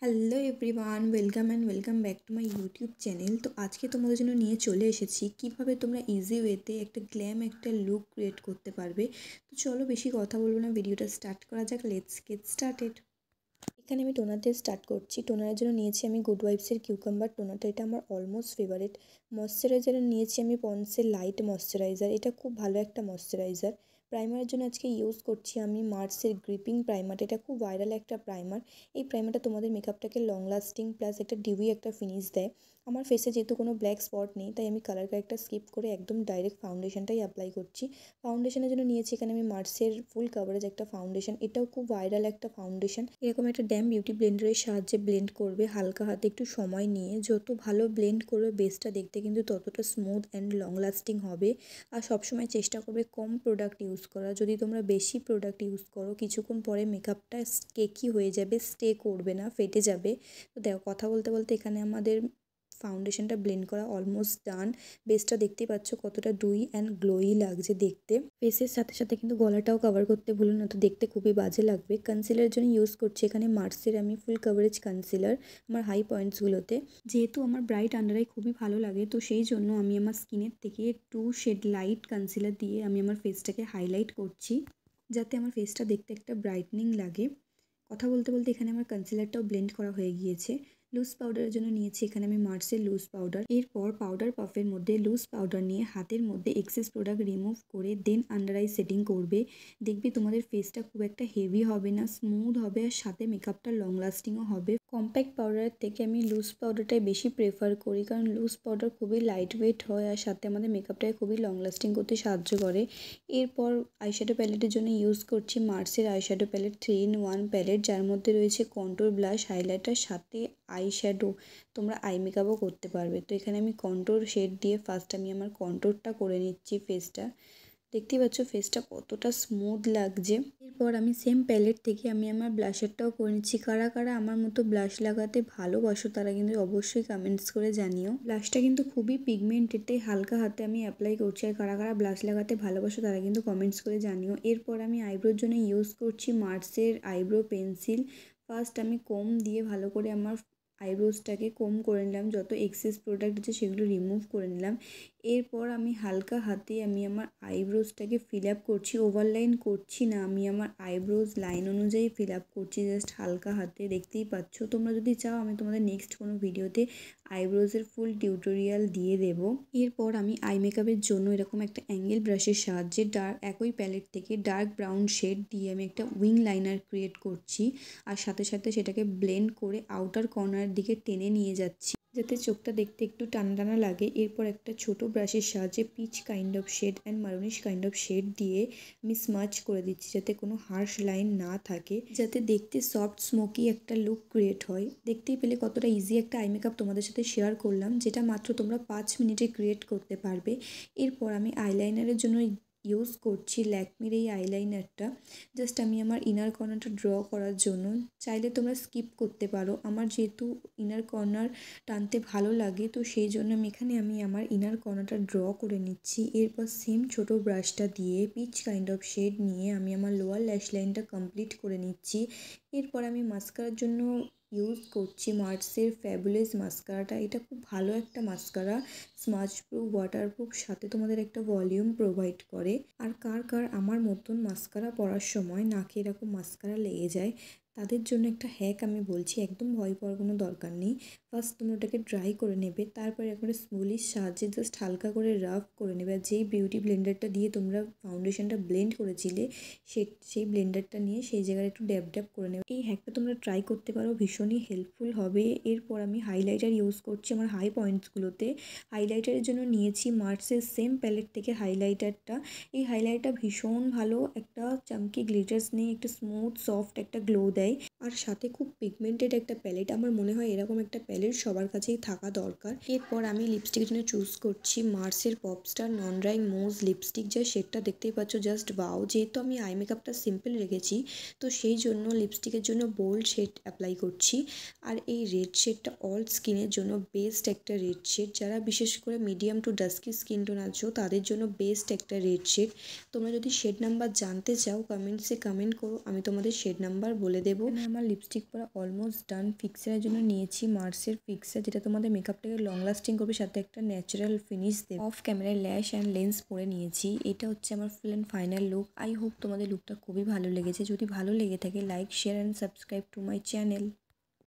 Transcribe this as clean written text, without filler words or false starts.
Hello everyone, welcome back to my YouTube channel. তো আজকে তোমাদের জন্য নিয়ে চলে এসেছি কিভাবে তোমরা ইজি ওয়েতে একটা লুক ক্রিয়েট করতে পারবে। তো চলো বেশি কথা বলবো না, ভিডিওটা স্টার্ট করা যাক। Let's get started. এখানে আমি টোনার দিয়ে স্টার্ট করছি। টোনারের জন্য নিয়েছি আমি গুড ওয়াইবসের কিউকাম্বার টোনারটা, এটা আমার অলমোস্ট ফেভারিট। ময়শ্চারাইজারে নিয়েছি আমি পন্ডসের লাইট ময়শ্চারাইজার, এটা খুব ভালো একটা ময়শ্চারাইজার। প্রাইমারের জন্য আজকে ইউজ করছি আমি মার্সের গ্রিপিং প্রাইমার, এটা খুব ভাইরাল একটা প্রাইমার। এই প্রাইমারটা তোমাদের মেকআপটাকে লং লাস্টিং প্লাস একটা ডিউই একটা ফিনিশ দেয়। আমার ফেসে যেহেতু কোনো ব্ল্যাক স্পট নেই, তাই আমি কালার কারেক্টটা স্কিপ করে একদম ডাইরেক্ট ফাউন্ডেশনটাই অ্যাপ্লাই করছি। ফাউন্ডেশনের জন্য নিয়েছি এখানে আমি মার্সের ফুল কাভারেজ একটা ফাউন্ডেশন, এটাও খুব ভাইরাল একটা ফাউন্ডেশন। এরকম একটা ড্যাম বিউটি ব্লেন্ডারের সাহায্যে ব্লেন্ড করবে হালকা হাতে, একটু সময় নিয়ে। যত ভালো ব্লেন্ড করবে বেসটা দেখতে কিন্তু ততটা স্মুথ অ্যান্ড লং লাস্টিং হবে। আর সবসময় চেষ্টা করবে কম প্রোডাক্ট ইউজ করা। যদি তোমরা বেশি প্রোডাক্ট ইউজ করো, কিছুক্ষণ পরে মেকআপটা কেকি হয়ে যাবে, স্টে করবে না, ফেটে যাবে। তো দেখো, কথা বলতে বলতে এখানে আমাদের ফাউন্ডেশনটা ব্লেন্ড করা অলমোস্ট ডান। বেসটা দেখতেই পাচ্ছ কতটা ডুই অ্যান্ড গ্লোই লাগছে দেখতে। ফেসের সাথে সাথে কিন্তু গলাটাও কভার করতে ভুলো না, তো দেখতে খুবই বাজে লাগবে। কনসিলারের জন্য ইউজ করছি এখানে মার্সের আমি ফুল কাভারেজ কনসিলার আমার হাই পয়েন্টসগুলোতে। যেহেতু আমার ব্রাইট আন্ডার আই খুবই ভালো লাগে, তো সেই জন্য আমি আমার স্কিনের থেকে 2 শেড লাইট কনসিলার দিয়ে আমি আমার ফেসটাকে হাইলাইট করছি, যাতে আমার ফেসটা দেখতে একটা ব্রাইটনিং লাগে। কথা বলতে বলতে এখানে আমার কনসিলারটাও ব্লেন্ড করা হয়ে গিয়েছে। লুজ পাউডারের জন্য নিয়েছি এখানে আমি মার্সের লুজ পাউডার। এরপর পাউডার পাফের মধ্যে লুজ পাউডার নিয়ে হাতের মধ্যে এক্সেস প্রোডাক্ট রিমুভ করে দেন আন্ডার আই সেটিং করবে। দেখবে তোমাদের ফেসটা খুব একটা হেভি হবে না, স্মুথ হবে, আর সাথে মেকআপটা লং লাস্টিংও হবে। কম্প্যাক্ট পাউডারের থেকে আমি লুজ পাউডারটাই বেশি প্রেফার করি, কারণ লুজ পাউডার খুবই লাইট ওয়েট হয় আর সাথে আমাদের মেকআপটাকে খুবই লং লাস্টিং করতে সাহায্য করে। এরপর আইশ্যাডো প্যালেটের জন্য ইউজ করছি মার্সের আইশ্যাডো প্যালেট 3-in-1 প্যালেট, যার মধ্যে রয়েছে কন্ট্রোর, ব্লাশ, হাইলাইটার, সাথে আইশ্যাডো। তোমরা আই মেকআপও করতে পারবে। তো এখানে আমি কন্ট্রোর শেড দিয়ে ফার্স্ট আমি আমার কন্ট্রোরটা করে নিচ্ছি ফেসটা। দেখতেই পাচ্ছ ফেসটা কতটা স্মুথ লাগছে। এরপর আমি সেম প্যালেট থেকে আমি আমার ব্লাশারটাও করে নিচ্ছি। কারা কারা আমার মতো ব্লাশ লাগাতে ভালোবাসো তারা কিন্তু অবশ্যই কমেন্টস করে জানিও। ব্লাশটা কিন্তু খুবই পিগমেন্টেড, তাই হালকা হাতে আমি অ্যাপ্লাই করছি। আর কারা কারা ব্লাশ লাগাতে ভালোবাসো তারা কিন্তু কমেন্টস করে জানিও। এরপর আমি আইব্রোর জন্য ইউজ করছি মার্সের আইব্রো পেন্সিল। ফার্স্ট আমি কোম দিয়ে ভালো করে আমার আইব্রোসটাকে কোম করে নিলাম, যত এক্সেস প্রোডাক্ট আছে সেগুলো রিমুভ করে নিলাম। এরপর আমি হালকা হাতে আমি আমার আইব্রোসটাকে ফিল আপ করছি, ওভারলাইন করছি না, আমি আমার আইব্রোজ লাইন অনুযায়ী ফিল আপ করছি জাস্ট হালকা হাতে। দেখতেই পাচ্ছ। তোমরা যদি চাও আমি তোমাদের নেক্সট কোনো ভিডিওতে আইব্রোজের ফুল টিউটোরিয়াল দিয়ে দেব। এরপর আমি আই মেকআপের জন্য এরকম একটা অ্যাঙ্গেল ব্রাশের সাহায্যে একই প্যালেট থেকে ডার্ক ব্রাউন শেড দিয়ে আমি একটা উইং লাইনার ক্রিয়েট করছি, আর সাথে সাথে সেটাকে ব্লেন্ড করে আউটার কর্নারের দিকে টেনে নিয়ে যাচ্ছি, যাতে চোখটা দেখতে একটু টানা টানা লাগে। এরপর একটা ছোট ব্রাশের সাহায্যে peach kind of shade and maroonish kind of shade দিয়ে আমি স্মাচ করে দিচ্ছি, যাতে কোনো হার্শ লাইন না থাকে, যাতে দেখতে সফট স্মোকি একটা লুক ক্রিয়েট হয়। দেখতেই পেলে কতটা ইজি একটা আই মেকআপ তোমাদের সাথে শেয়ার করলাম, যেটা মাত্র তোমরা 5 মিনিটে ক্রিয়েট করতে পারবে। এরপর আমি আইলাইনারের জন্য ইউজ করছি ল্যাকমির এই আইলাইনারটা, জাস্ট আমি আমার ইনার কর্নারটা ড্র করার জন্য। চাইলে তোমরা স্কিপ করতে পারো, আমার যেহেতু ইনার কর্নার টানতে ভালো লাগে, তো সেই জন্য আমি আমার ইনার কর্নারটা ড্র করে নিচ্ছি। এরপর সেম ছোট ব্রাশটা দিয়ে পিচ কাইন্ড অফ শেড নিয়ে আমি আমার লোয়ার ল্যাশ লাইনটা কমপ্লিট করে নিচ্ছি। এরপর আমি মাস্কারার জন্য ইউজ করছি মার্সের ফ্যাবুলাস মাস্কারাটা, এটা খুব ভালো একটা মাস্কারা, স্মাচ প্রুফ, ওয়াটারপ্রুফ, সাথে তোমাদের একটা ভলিউম প্রোভাইড করে। আর কার কার আমার মতন মাস্কারা পরার সময় নাকে এরকম মাস্কারা লেগে যায়, তাদের জন্য একটা হ্যাক আমি বলছি, একদম ভয় পাওয়ার কোনো দরকার নেই। ফার্স্ট তোমরা ওটাকে ড্রাই করে নেবে, তারপরে একবারে স্মুলির সাহায্যে জাস্ট হালকা করে রাফ করে নেবে। আর যেই বিউটি ব্লেন্ডারটা দিয়ে তোমরা ফাউন্ডেশনটা ব্লেন্ড করেছিলে সেই ব্লেন্ডারটা নিয়ে সেই জায়গায় একটু ড্যাব ড্যাব করে নেবে। এই হ্যাকটা তোমরা ট্রাই করতে পারো, ভীষণই হেল্পফুল হবে। এরপর আমি হাইলাইটার ইউজ করছি আমার হাই পয়েন্টসগুলোতে। হাইলাইটারের জন্য নিয়েছি মার্সের সেম প্যালেট থেকে হাইলাইটারটা। এই হাইলাইটারটা ভীষণ ভালো, একটা চামকি গ্লিটার্স নেই, একটা স্মুথ সফট একটা গ্লো দেয়, আর সাথে খুব পিগমেন্টেড একটা প্যালেট। আমার মনে হয় এরকম একটা প্যালেট সবার কাছেই থাকা দরকার। এরপর আমি লিপস্টিকের জন্য চুজ করছি মার্সের পপস্টার নন ড্রাই মুজ লিপস্টিক, যা শেডটা দেখতেই পাচ্ছ জাস্ট বাও। যেহেতু আমি আই মেকআপটা সিম্পল রেখেছি, তো সেই জন্য লিপস্টিকের জন্য বোল্ড শেড অ্যাপ্লাই করছি। আর এই রেড শেডটা অল স্কিনের জন্য বেস্ট একটা রেড শেড, যারা বিশেষ করে medium to dusky skin tone আছো তাদের জন্য বেস্ট একটা রেড শেড। তোমরা যদি শেড নাম্বার জানতে চাও কমেন্টসে কমেন্ট করো, আমি তোমাদের শেড নাম্বার বলে দেবো। দেবো। আমার লিপস্টিক পরা অলমোস্ট ডান। ফিক্সারের জন্য নিয়েছি মার্সের ফিক্সার, যেটা তোমাদের মেকআপটাকে লং লাস্টিং করবে, সাথে একটা ন্যাচারাল ফিনিশ দেবে। অফ ক্যামেরায় ল্যাশ অ্যান্ড লেন্স পরে নিয়েছি। এটা হচ্ছে আমার full and final look. I hope তোমাদের লুকটা খুবই ভালো লেগেছে। যদি ভালো লেগে থাকে like, share and subscribe to my channel.